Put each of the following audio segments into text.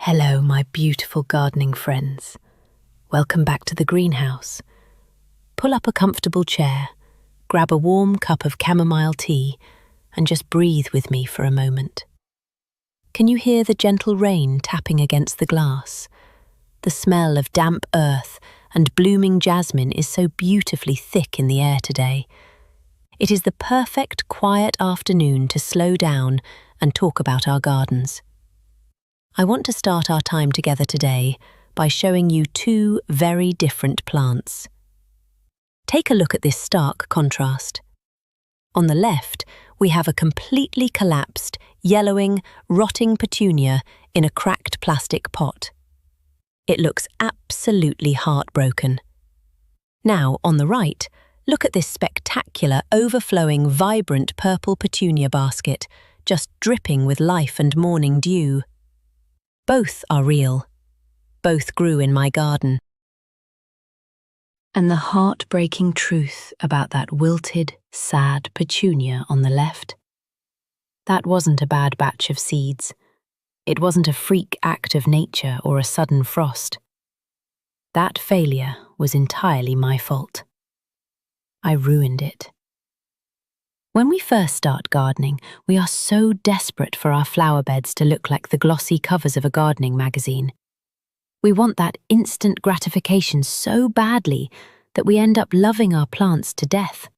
Hello, my beautiful gardening friends. Welcome back to the greenhouse. Pull up a comfortable chair, grab a warm cup of chamomile tea, and just breathe with me for a moment. Can you hear the gentle rain tapping against the glass? The smell of damp earth and blooming jasmine is so beautifully thick in the air today. It is the perfect quiet afternoon to slow down and talk about our gardens. I want to start our time together today by showing you two very different plants. Take a look at this stark contrast. On the left, we have a completely collapsed, yellowing, rotting petunia in a cracked plastic pot. It looks absolutely heartbroken. Now, on the right, look at this spectacular, overflowing, vibrant purple petunia basket, just dripping with life and morning dew. Both are real. Both grew in my garden. And the heartbreaking truth about that wilted, sad petunia on the left? That wasn't a bad batch of seeds. It wasn't a freak act of nature or a sudden frost. That failure was entirely my fault. I ruined it. When we first start gardening, we are so desperate for our flower beds to look like the glossy covers of a gardening magazine. We want that instant gratification so badly that we end up loving our plants to death.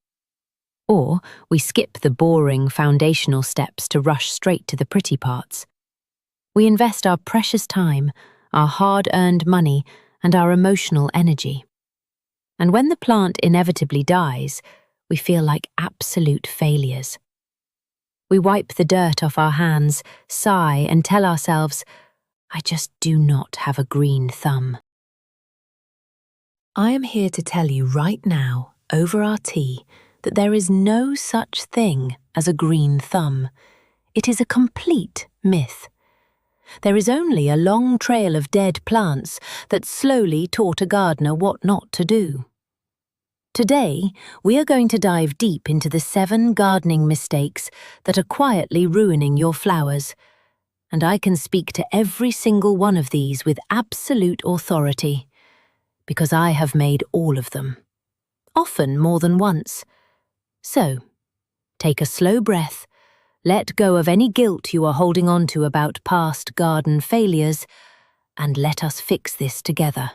Or we skip the boring foundational steps to rush straight to the pretty parts. We invest our precious time, our hard-earned money, and our emotional energy. And when the plant inevitably dies, we feel like absolute failures. We wipe the dirt off our hands, sigh, and tell ourselves, I just do not have a green thumb. I am here to tell you right now, over our tea, that there is no such thing as a green thumb. It is a complete myth. There is only a long trail of dead plants that slowly taught a gardener what not to do. Today, we are going to dive deep into the 7 gardening mistakes that are quietly ruining your flowers, and I can speak to every single one of these with absolute authority, because I have made all of them, often more than once. So, take a slow breath, let go of any guilt you are holding on to about past garden failures, and let us fix this together.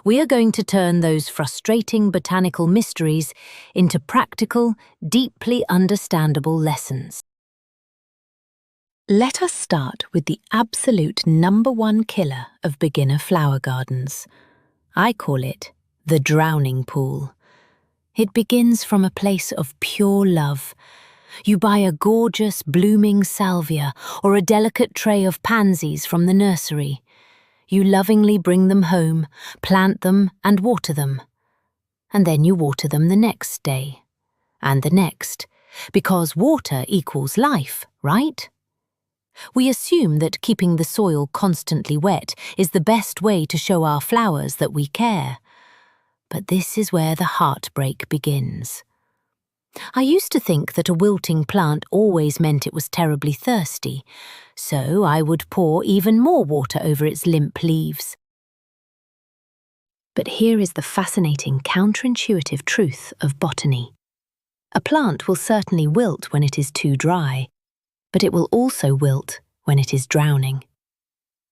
We are going to turn those frustrating botanical mysteries into practical, deeply understandable lessons. Let us start with the absolute #1 killer of beginner flower gardens. I call it the drowning pool. It begins from a place of pure love. You buy a gorgeous blooming salvia or a delicate tray of pansies from the nursery. You lovingly bring them home, plant them and water them. And then you water them the next day. And the next. Because water equals life, right? We assume that keeping the soil constantly wet is the best way to show our flowers that we care. But this is where the heartbreak begins. I used to think that a wilting plant always meant it was terribly thirsty, so I would pour even more water over its limp leaves. But here is the fascinating counterintuitive truth of botany. A plant will certainly wilt when it is too dry, but it will also wilt when it is drowning.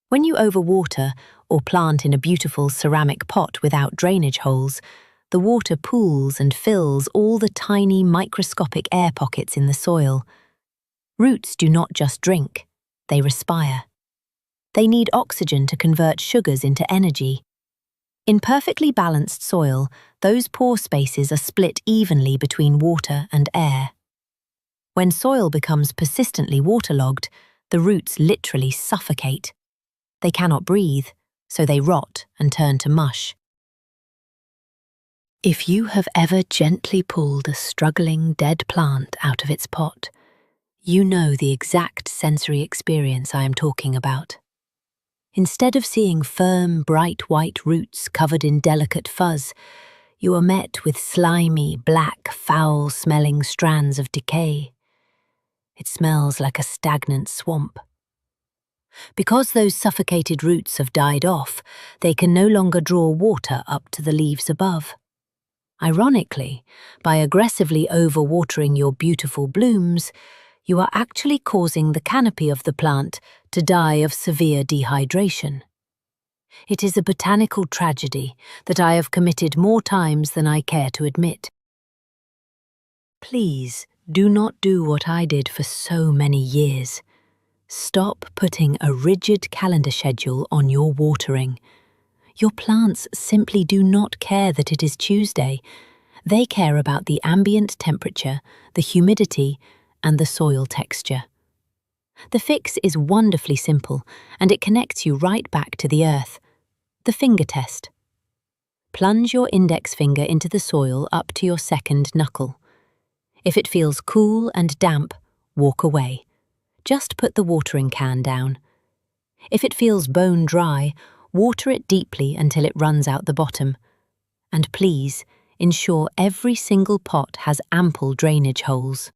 When you overwater or plant in a beautiful ceramic pot without drainage holes, the water pools and fills all the tiny microscopic air pockets in the soil. Roots do not just drink, they respire. They need oxygen to convert sugars into energy. In perfectly balanced soil, those pore spaces are split evenly between water and air. When soil becomes persistently waterlogged, the roots literally suffocate. They cannot breathe, so they rot and turn to mush. If you have ever gently pulled a struggling dead plant out of its pot, you know the exact sensory experience I am talking about. Instead of seeing firm, bright white roots covered in delicate fuzz, you are met with slimy, black, foul-smelling strands of decay. It smells like a stagnant swamp. Because those suffocated roots have died off, they can no longer draw water up to the leaves above. Ironically, by aggressively overwatering your beautiful blooms, you are actually causing the canopy of the plant to die of severe dehydration. It is a botanical tragedy that I have committed more times than I care to admit. Please do not do what I did for so many years. Stop putting a rigid calendar schedule on your watering. Your plants simply do not care that it is Tuesday. They care about the ambient temperature, the humidity, and the soil texture. The fix is wonderfully simple, and it connects you right back to the earth. The finger test. Plunge your index finger into the soil up to your second knuckle. If it feels cool and damp, walk away. Just put the watering can down. If it feels bone dry, water it deeply until it runs out the bottom. And please, ensure every single pot has ample drainage holes.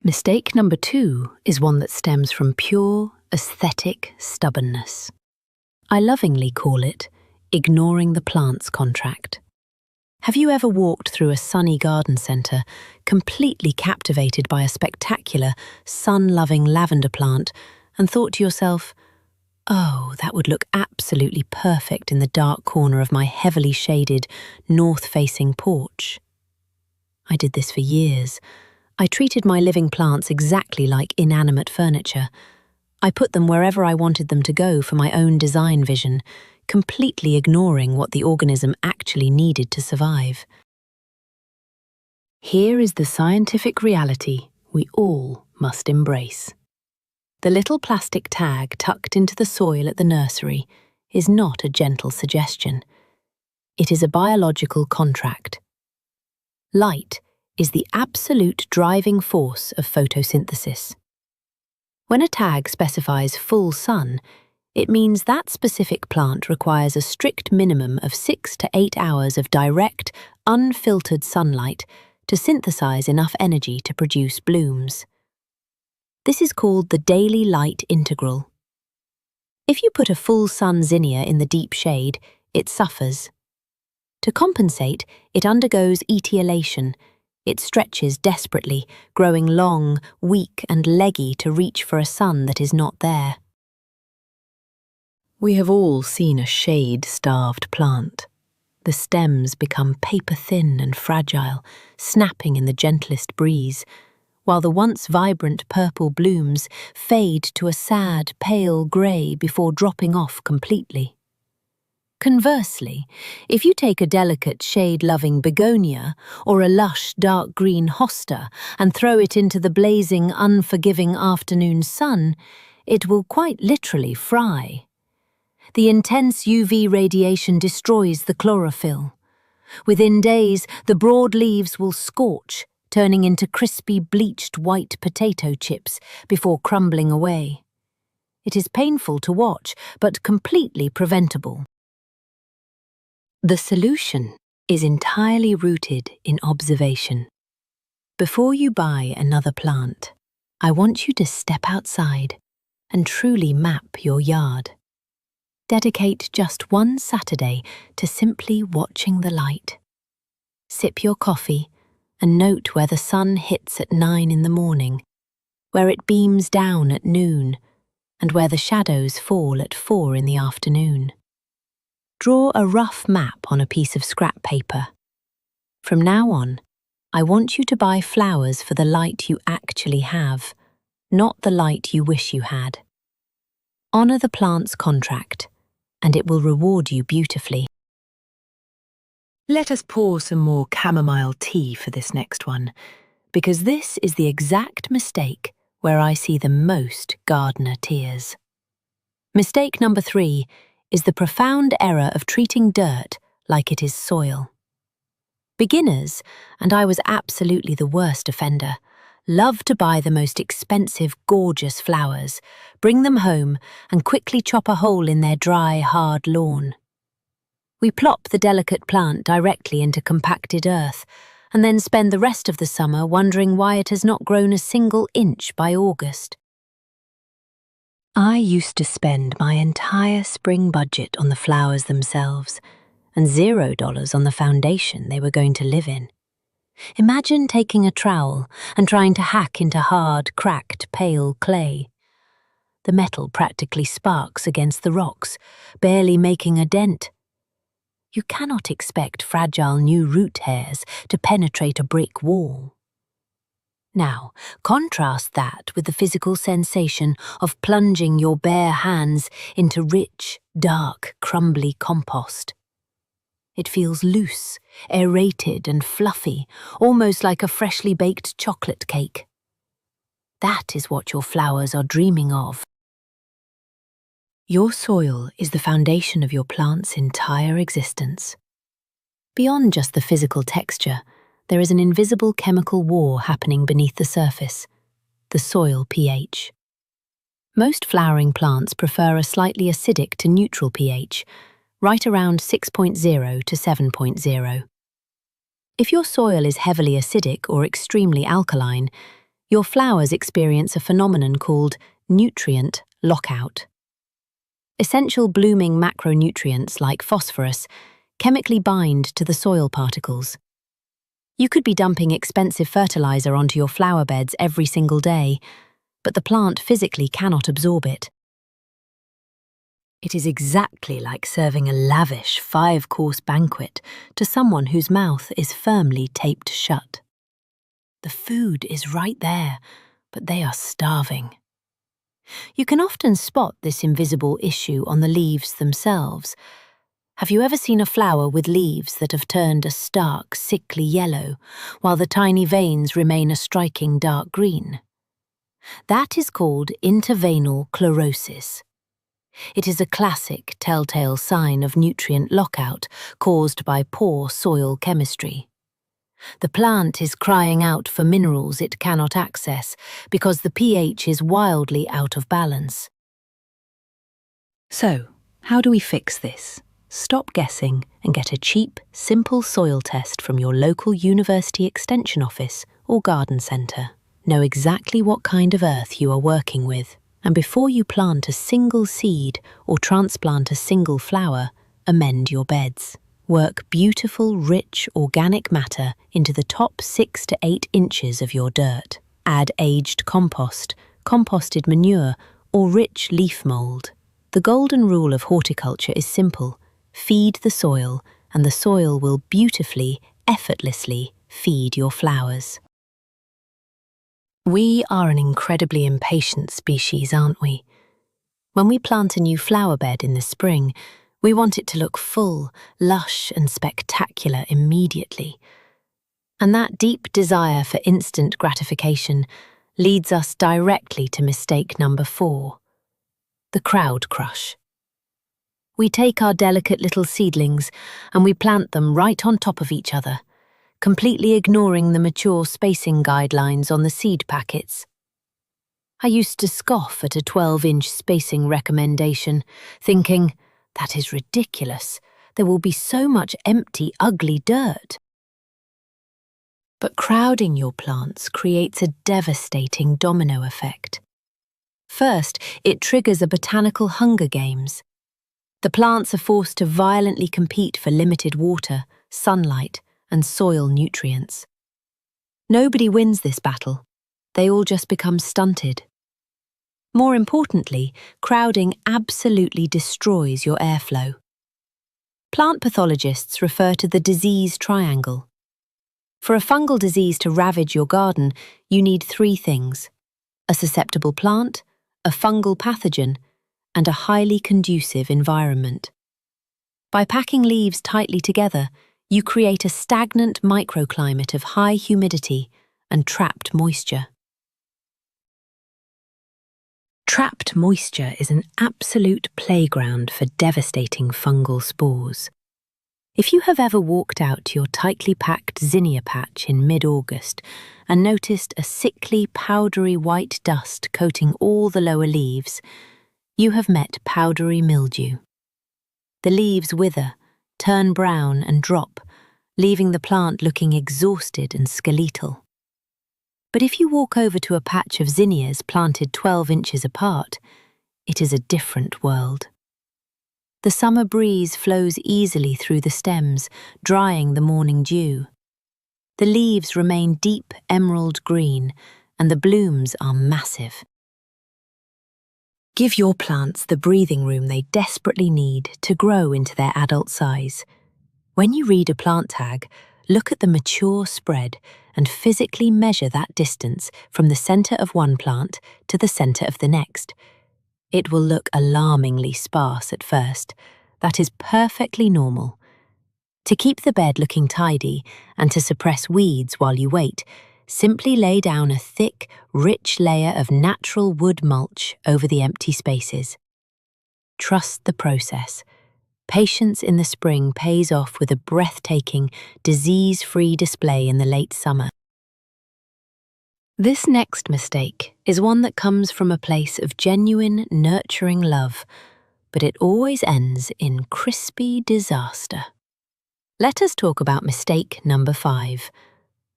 Mistake number 2 is one that stems from pure, aesthetic stubbornness. I lovingly call it ignoring the plant's contract. Have you ever walked through a sunny garden centre, completely captivated by a spectacular, sun-loving lavender plant, and thought to yourself, "Oh, that would look absolutely perfect in the dark corner of my heavily shaded, north-facing porch"? I did this for years. I treated my living plants exactly like inanimate furniture. I put them wherever I wanted them to go for my own design vision, completely ignoring what the organism actually needed to survive. Here is the scientific reality we all must embrace. The little plastic tag tucked into the soil at the nursery is not a gentle suggestion. It is a biological contract. Light is the absolute driving force of photosynthesis. When a tag specifies full sun, it means that specific plant requires a strict minimum of 6 to 8 hours of direct, unfiltered sunlight to synthesize enough energy to produce blooms. This is called the daily light integral. If you put a full sun zinnia in the deep shade, it suffers. To compensate, it undergoes etiolation. It stretches desperately, growing long, weak and leggy to reach for a sun that is not there. We have all seen a shade-starved plant. The stems become paper-thin and fragile, snapping in the gentlest breeze, while the once vibrant purple blooms fade to a sad, pale grey before dropping off completely. Conversely, if you take a delicate shade-loving begonia or a lush dark green hosta and throw it into the blazing, unforgiving afternoon sun, it will quite literally fry. The intense UV radiation destroys the chlorophyll. Within days, the broad leaves will scorch, turning into crispy, bleached white potato chips before crumbling away. It is painful to watch, but completely preventable. The solution is entirely rooted in observation. Before you buy another plant, I want you to step outside and truly map your yard. Dedicate just one Saturday to simply watching the light. Sip your coffee and note where the sun hits at 9 in the morning, where it beams down at noon, and where the shadows fall at 4 in the afternoon. Draw a rough map on a piece of scrap paper. From now on, I want you to buy flowers for the light you actually have, not the light you wish you had. Honor the plant's contract, and it will reward you beautifully. Let us pour some more chamomile tea for this next one, because this is the exact mistake where I see the most gardener tears. Mistake number 3 is the profound error of treating dirt like it is soil. Beginners, and I was absolutely the worst offender, love to buy the most expensive, gorgeous flowers, bring them home, and quickly chop a hole in their dry, hard lawn. We plop the delicate plant directly into compacted earth, and then spend the rest of the summer wondering why it has not grown a single inch by August. I used to spend my entire spring budget on the flowers themselves and $0 on the foundation they were going to live in. Imagine taking a trowel and trying to hack into hard, cracked, pale clay. The metal practically sparks against the rocks, barely making a dent. You cannot expect fragile new root hairs to penetrate a brick wall. Now, contrast that with the physical sensation of plunging your bare hands into rich, dark, crumbly compost. It feels loose, aerated and fluffy, almost like a freshly baked chocolate cake. That is what your flowers are dreaming of. Your soil is the foundation of your plant's entire existence. Beyond just the physical texture, there is an invisible chemical war happening beneath the surface, the soil pH. Most flowering plants prefer a slightly acidic to neutral pH, right around 6.0 to 7.0. If your soil is heavily acidic or extremely alkaline, your flowers experience a phenomenon called nutrient lockout. Essential blooming macronutrients like phosphorus chemically bind to the soil particles. You could be dumping expensive fertilizer onto your flower beds every single day, but the plant physically cannot absorb it. It is exactly like serving a lavish 5-course banquet to someone whose mouth is firmly taped shut. The food is right there, but they are starving. You can often spot this invisible issue on the leaves themselves. Have you ever seen a flower with leaves that have turned a stark, sickly yellow, while the tiny veins remain a striking dark green? That is called interveinal chlorosis. It is a classic telltale sign of nutrient lockout caused by poor soil chemistry. The plant is crying out for minerals it cannot access because the pH is wildly out of balance. So, how do we fix this? Stop guessing and get a cheap, simple soil test from your local university extension office or garden centre. Know exactly what kind of earth you are working with, and before you plant a single seed or transplant a single flower, amend your beds. Work beautiful, rich, organic matter into the top 6 to 8 inches of your dirt. Add aged compost, composted manure, or rich leaf mould. The golden rule of horticulture is simple. Feed the soil, and the soil will beautifully, effortlessly feed your flowers. We are an incredibly impatient species, aren't we? When we plant a new flower bed in the spring, we want it to look full, lush and spectacular immediately. And that deep desire for instant gratification leads us directly to mistake number 4, the crowd crush. We take our delicate little seedlings and we plant them right on top of each other, completely ignoring the mature spacing guidelines on the seed packets. I used to scoff at a 12-inch spacing recommendation, thinking, that is ridiculous. There will be so much empty, ugly dirt. But crowding your plants creates a devastating domino effect. First, it triggers a botanical Hunger Games. The plants are forced to violently compete for limited water, sunlight, and soil nutrients. Nobody wins this battle. They all just become stunted. More importantly, crowding absolutely destroys your airflow. Plant pathologists refer to the disease triangle. For a fungal disease to ravage your garden, you need 3 things: a susceptible plant, a fungal pathogen, and a highly conducive environment. By packing leaves tightly together, you create a stagnant microclimate of high humidity and trapped moisture. Trapped moisture is an absolute playground for devastating fungal spores. If you have ever walked out to your tightly packed zinnia patch in mid-August and noticed a sickly, powdery white dust coating all the lower leaves, you have met powdery mildew. The leaves wither, turn brown and drop, leaving the plant looking exhausted and skeletal. But if you walk over to a patch of zinnias planted 12 inches apart, it is a different world. The summer breeze flows easily through the stems, drying the morning dew. The leaves remain deep emerald green, and the blooms are massive. Give your plants the breathing room they desperately need to grow into their adult size. When you read a plant tag, look at the mature spread and physically measure that distance from the center of one plant to the center of the next. It will look alarmingly sparse at first. That is perfectly normal. To keep the bed looking tidy and to suppress weeds while you wait, simply lay down a thick, rich layer of natural wood mulch over the empty spaces. Trust the process. Patience in the spring pays off with a breathtaking, disease-free display in the late summer. This next mistake is one that comes from a place of genuine, nurturing love, but it always ends in crispy disaster. Let us talk about mistake number 5,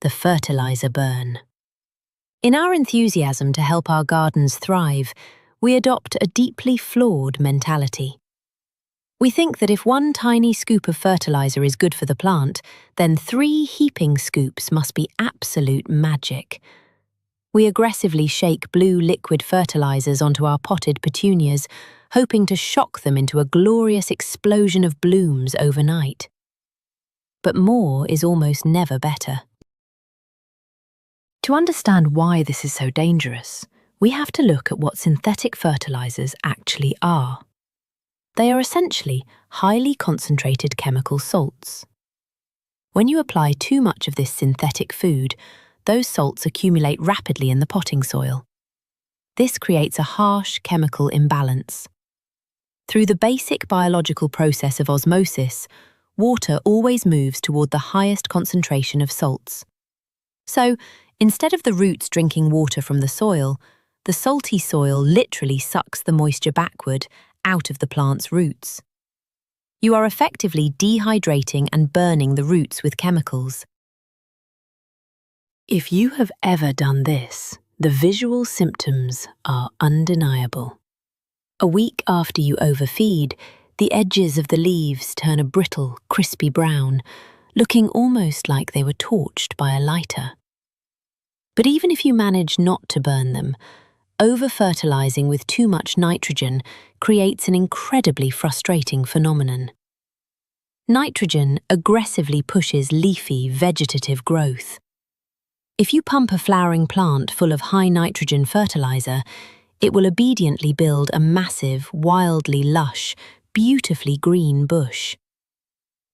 the fertilizer burn. In our enthusiasm to help our gardens thrive, we adopt a deeply flawed mentality. We think that if one tiny scoop of fertilizer is good for the plant, then 3 heaping scoops must be absolute magic. We aggressively shake blue liquid fertilizers onto our potted petunias, hoping to shock them into a glorious explosion of blooms overnight. But more is almost never better. To understand why this is so dangerous, we have to look at what synthetic fertilizers actually are. They are essentially highly concentrated chemical salts. When you apply too much of this synthetic food, those salts accumulate rapidly in the potting soil. This creates a harsh chemical imbalance. Through the basic biological process of osmosis, water always moves toward the highest concentration of salts. So, instead of the roots drinking water from the soil, the salty soil literally sucks the moisture backward out of the plant's roots. You are effectively dehydrating and burning the roots with chemicals. If you have ever done this, the visual symptoms are undeniable. A week after you overfeed, the edges of the leaves turn a brittle, crispy brown, looking almost like they were torched by a lighter. But even if you manage not to burn them, over-fertilizing with too much nitrogen creates an incredibly frustrating phenomenon. Nitrogen aggressively pushes leafy, vegetative growth. If you pump a flowering plant full of high nitrogen fertilizer, it will obediently build a massive, wildly lush, beautifully green bush,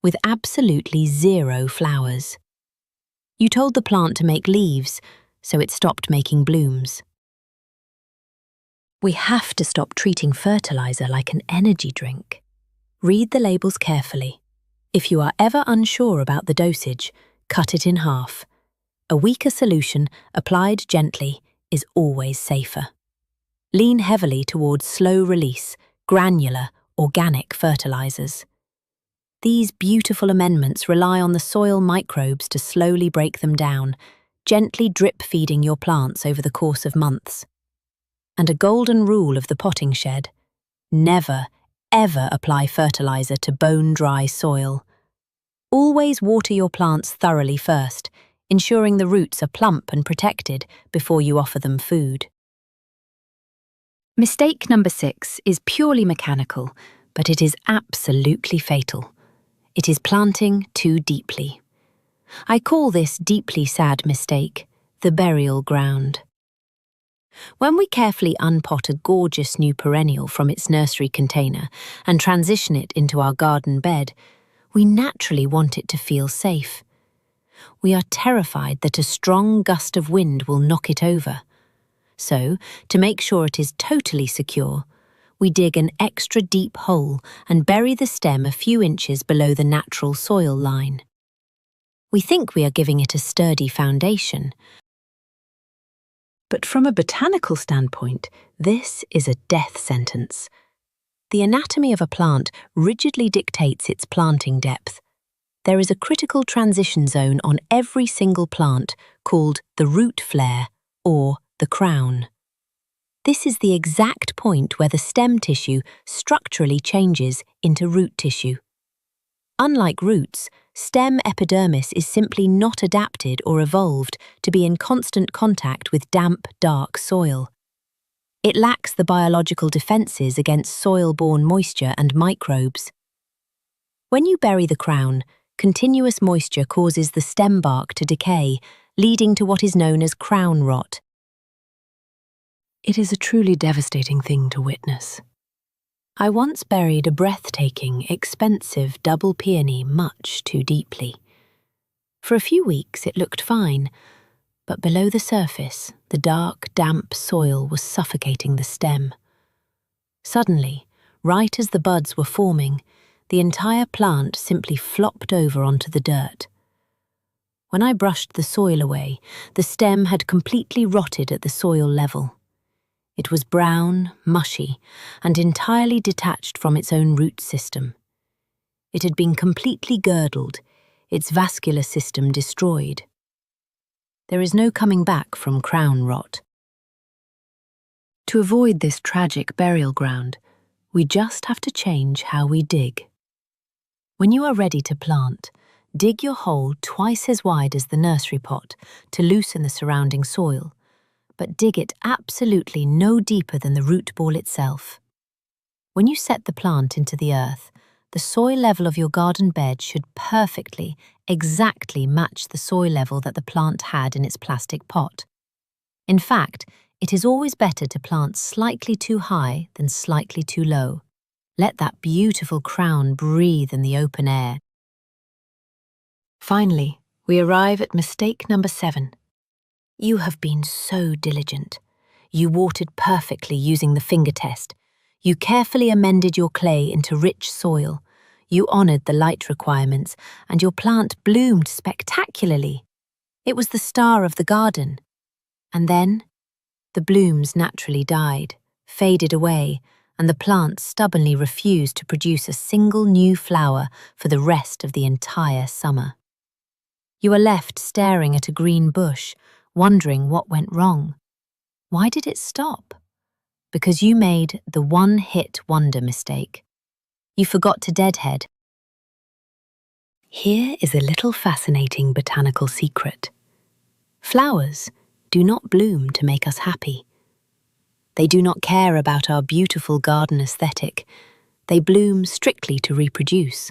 with absolutely zero flowers. You told the plant to make leaves, so it stopped making blooms. We have to stop treating fertilizer like an energy drink. Read the labels carefully. If you are ever unsure about the dosage, cut it in half. A weaker solution, applied gently, is always safer. Lean heavily towards slow-release, granular, organic fertilizers. These beautiful amendments rely on the soil microbes to slowly break them down, gently drip-feeding your plants over the course of months. And a golden rule of the potting shed: never, ever apply fertilizer to bone-dry soil. Always water your plants thoroughly first, ensuring the roots are plump and protected before you offer them food. Mistake number 6 is purely mechanical, but it is absolutely fatal. It is planting too deeply. I call this deeply sad mistake the burial ground. When we carefully unpot a gorgeous new perennial from its nursery container and transition it into our garden bed, we naturally want it to feel safe. We are terrified that a strong gust of wind will knock it over. So, to make sure it is totally secure, we dig an extra deep hole and bury the stem a few inches below the natural soil line. We think we are giving it a sturdy foundation. But from a botanical standpoint, this is a death sentence. The anatomy of a plant rigidly dictates its planting depth. There is a critical transition zone on every single plant called the root flare or the crown. This is the exact point where the stem tissue structurally changes into root tissue. Unlike roots, stem epidermis is simply not adapted or evolved to be in constant contact with damp, dark soil. It lacks the biological defenses against soil-borne moisture and microbes. When you bury the crown, continuous moisture causes the stem bark to decay, leading to what is known as crown rot. It is a truly devastating thing to witness. I once buried a breathtaking, expensive double peony much too deeply. For a few weeks it looked fine, but below the surface, the dark, damp soil was suffocating the stem. Suddenly, right as the buds were forming, the entire plant simply flopped over onto the dirt. When I brushed the soil away, the stem had completely rotted at the soil level. It was brown, mushy, and entirely detached from its own root system. It had been completely girdled, its vascular system destroyed. There is no coming back from crown rot. To avoid this tragic burial ground, we just have to change how we dig. When you are ready to plant, dig your hole twice as wide as the nursery pot to loosen the surrounding soil, but dig it absolutely no deeper than the root ball itself. When you set the plant into the earth, the soil level of your garden bed should perfectly, exactly match the soil level that the plant had in its plastic pot. In fact, it is always better to plant slightly too high than slightly too low. Let that beautiful crown breathe in the open air. Finally, we arrive at mistake number 7. You have been so diligent. You watered perfectly using the finger test. You carefully amended your clay into rich soil. You honored the light requirements, and your plant bloomed spectacularly. It was the star of the garden. And then, the blooms naturally died, faded away, and the plant stubbornly refused to produce a single new flower for the rest of the entire summer. You are left staring at a green bush, wondering what went wrong. Why did it stop? Because you made the one-hit wonder mistake. You forgot to deadhead. Here is a little fascinating botanical secret. Flowers do not bloom to make us happy. They do not care about our beautiful garden aesthetic. They bloom strictly to reproduce.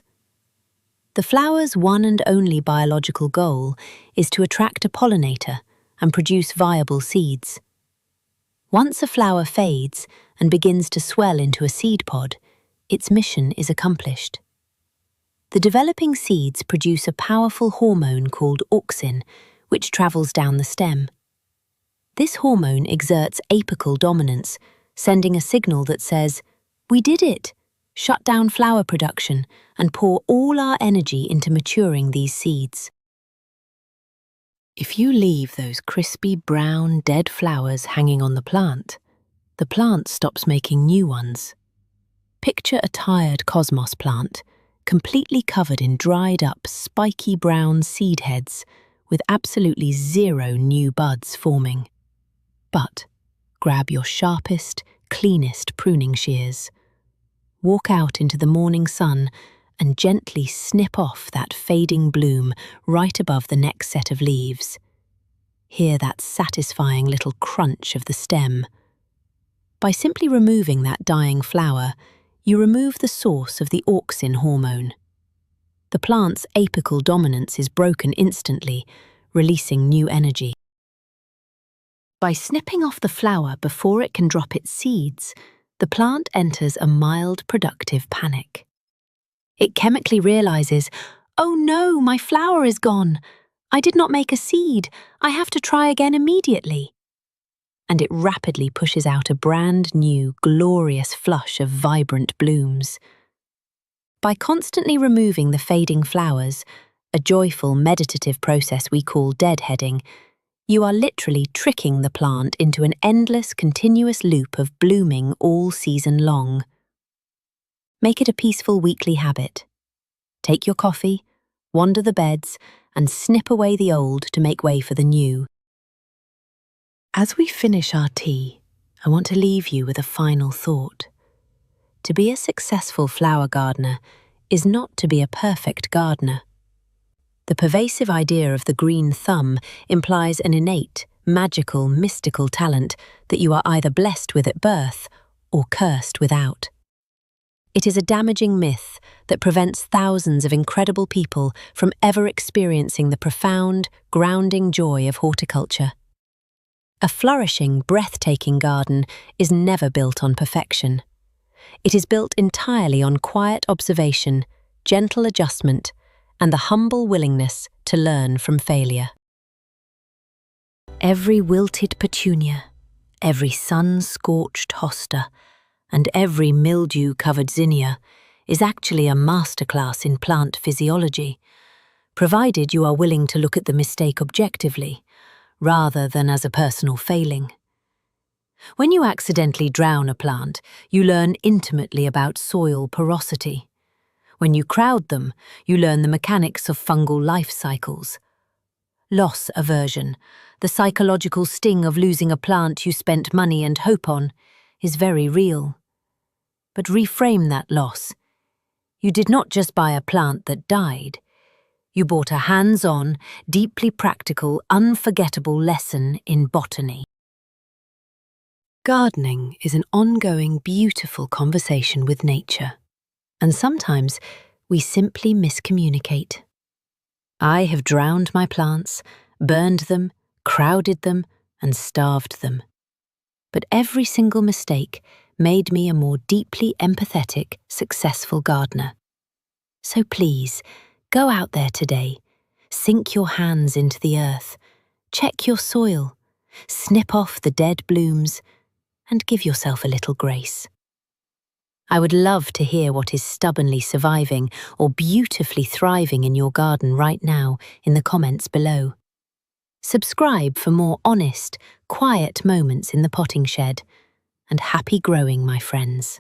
The flower's one and only biological goal is to attract a pollinator and produce viable seeds. Once a flower fades and begins to swell into a seed pod, its mission is accomplished. The developing seeds produce a powerful hormone called auxin, which travels down the stem. This hormone exerts apical dominance, sending a signal that says, "We did it! Shut down flower production and pour all our energy into maturing these seeds." If you leave those crispy brown dead flowers hanging on the plant stops making new ones. Picture a tired cosmos plant, completely covered in dried up, spiky brown seed heads, with absolutely zero new buds forming. But grab your sharpest, cleanest pruning shears. Walk out into the morning sun and gently snip off that fading bloom right above the next set of leaves. Hear that satisfying little crunch of the stem. By simply removing that dying flower, you remove the source of the auxin hormone. The plant's apical dominance is broken instantly, releasing new energy. By snipping off the flower before it can drop its seeds, the plant enters a mild, productive panic. It chemically realizes, "Oh no, my flower is gone. I did not make a seed. I have to try again immediately." And it rapidly pushes out a brand new, glorious flush of vibrant blooms. By constantly removing the fading flowers, a joyful meditative process we call deadheading, you are literally tricking the plant into an endless, continuous loop of blooming all season long. Make it a peaceful weekly habit. Take your coffee, wander the beds, and snip away the old to make way for the new. As we finish our tea, I want to leave you with a final thought. To be a successful flower gardener is not to be a perfect gardener. The pervasive idea of the green thumb implies an innate, magical, mystical talent that you are either blessed with at birth or cursed without. It is a damaging myth that prevents thousands of incredible people from ever experiencing the profound, grounding joy of horticulture. A flourishing, breathtaking garden is never built on perfection. It is built entirely on quiet observation, gentle adjustment, and the humble willingness to learn from failure. Every wilted petunia, every sun-scorched hosta, and every mildew-covered zinnia is actually a masterclass in plant physiology, provided you are willing to look at the mistake objectively, rather than as a personal failing. When you accidentally drown a plant, you learn intimately about soil porosity. When you crowd them, you learn the mechanics of fungal life cycles. Loss aversion, the psychological sting of losing a plant you spent money and hope on, is very real. But reframe that loss. You did not just buy a plant that died. You bought a hands-on, deeply practical, unforgettable lesson in botany. Gardening is an ongoing, beautiful conversation with nature, and sometimes we simply miscommunicate. I have drowned my plants, burned them, crowded them, and starved them. But every single mistake made me a more deeply empathetic, successful gardener. So please, go out there today, sink your hands into the earth, check your soil, snip off the dead blooms, and give yourself a little grace. I would love to hear what is stubbornly surviving or beautifully thriving in your garden right now in the comments below. Subscribe for more honest, quiet moments in the potting shed, and happy growing, my friends.